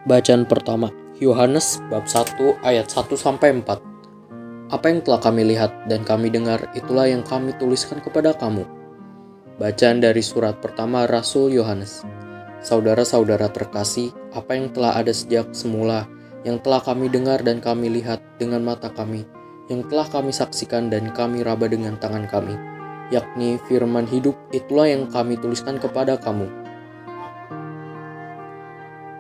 Bacaan pertama, Yohanes bab 1 ayat 1-4. Apa yang telah kami lihat dan kami dengar, itulah yang kami tuliskan kepada kamu. Bacaan dari surat pertama Rasul Yohanes. Saudara-saudara terkasih, apa yang telah ada sejak semula, yang telah kami dengar dan kami lihat dengan mata kami, yang telah kami saksikan dan kami raba dengan tangan kami, yakni firman hidup, itulah yang kami tuliskan kepada kamu.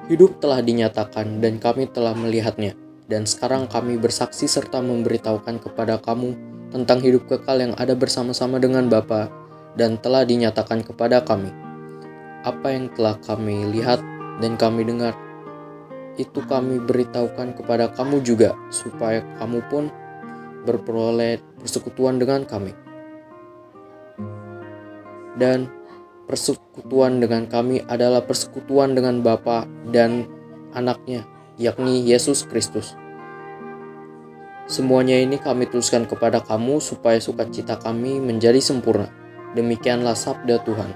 Hidup telah dinyatakan dan kami telah melihatnya, dan sekarang kami bersaksi serta memberitahukan kepada kamu tentang hidup kekal yang ada bersama-sama dengan Bapa dan telah dinyatakan kepada kami. Apa yang telah kami lihat dan kami dengar, itu kami beritahukan kepada kamu juga, supaya kamu pun berperoleh persekutuan dengan kami. Dan persekutuan dengan kami adalah persekutuan dengan Bapa dan Anaknya, yakni Yesus Kristus. Semuanya ini kami tuliskan kepada kamu supaya sukacita kami menjadi sempurna. Demikianlah sabda Tuhan.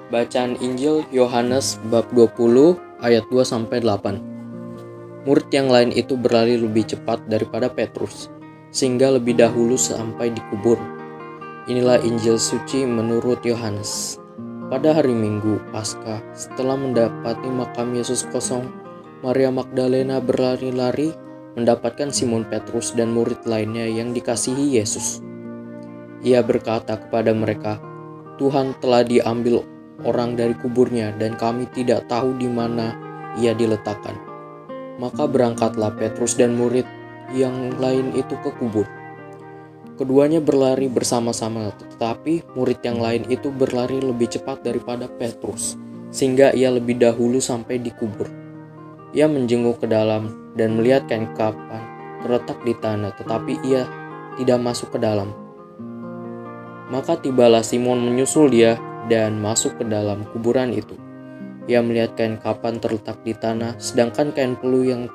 Bacaan Injil Yohanes bab 20 ayat 2-8. Murid yang lain itu berlari lebih cepat daripada Petrus, sehingga lebih dahulu sampai dikubur. Inilah Injil suci menurut Yohanes. Pada hari Minggu Paskah, setelah mendapati makam Yesus kosong, Maria Magdalena berlari-lari mendapatkan Simon Petrus dan murid lainnya yang dikasihi Yesus. Ia berkata kepada mereka, "Tuhan telah diambil orang dari kuburnya dan kami tidak tahu di mana ia diletakkan." Maka berangkatlah Petrus dan murid yang lain itu ke kubur. Keduanya berlari bersama-sama, tetapi murid yang lain itu berlari lebih cepat daripada Petrus, sehingga ia lebih dahulu sampai di kubur. Ia menjenguk ke dalam dan melihat kain kapan terletak di tanah, tetapi ia tidak masuk ke dalam. Maka tibalah Simon menyusul dia dan masuk ke dalam kuburan itu. Ia melihat kain kapan terletak di tanah, sedangkan kain pelu yang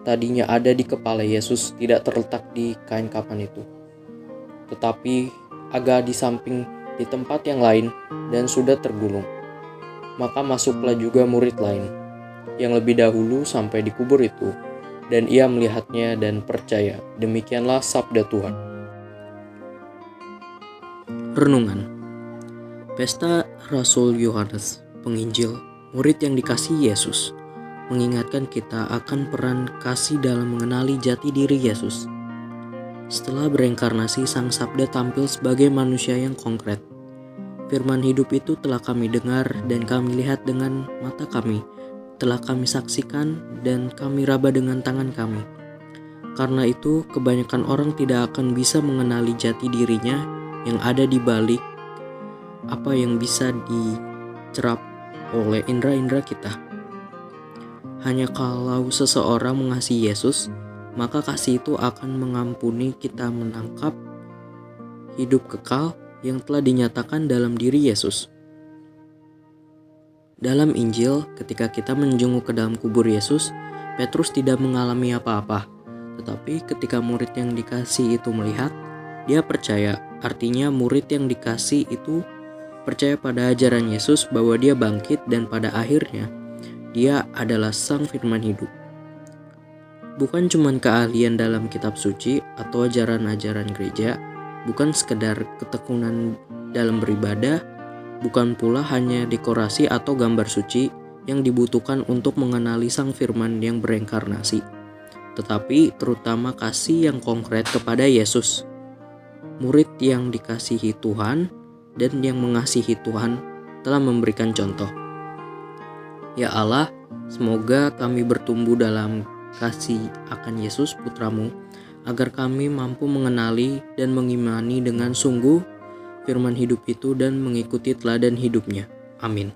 tadinya ada di kepala Yesus tidak terletak di kain kapan itu, tetapi agak di samping di tempat yang lain dan sudah tergulung. Maka masuklah juga murid lain yang lebih dahulu sampai di kubur itu, dan ia melihatnya dan percaya. Demikianlah sabda Tuhan. Renungan. Pesta Rasul Yohanes, penginjil, murid yang dikasihi Yesus, mengingatkan kita akan peran kasih dalam mengenali jati diri Yesus. Setelah bereinkarnasi, Sang Sabda tampil sebagai manusia yang konkret. Firman hidup itu telah kami dengar dan kami lihat dengan mata kami, telah kami saksikan dan kami raba dengan tangan kami. Karena itu, kebanyakan orang tidak akan bisa mengenali jati dirinya yang ada di balik apa yang bisa dicerap oleh indera-indera kita. Hanya kalau seseorang mengasihi Yesus, maka kasih itu akan mengampuni kita menangkap hidup kekal yang telah dinyatakan dalam diri Yesus. Dalam Injil, ketika kita menjenguk ke dalam kubur Yesus, Petrus tidak mengalami apa-apa. Tetapi ketika murid yang dikasih itu melihat, dia percaya. Artinya murid yang dikasih itu percaya pada ajaran Yesus bahwa dia bangkit dan pada akhirnya dia adalah Sang Firman hidup. Bukan cuma keahlian dalam kitab suci atau ajaran-ajaran gereja, bukan sekedar ketekunan dalam beribadah, bukan pula hanya dekorasi atau gambar suci yang dibutuhkan untuk mengenali Sang Firman yang bereinkarnasi, tetapi terutama kasih yang konkret kepada Yesus. Murid yang dikasihi Tuhan dan yang mengasihi Tuhan telah memberikan contoh. Ya Allah, semoga kami bertumbuh dalam kasih akan Yesus Putramu, agar kami mampu mengenali dan mengimani dengan sungguh firman hidup itu dan mengikuti teladan hidupnya. Amin.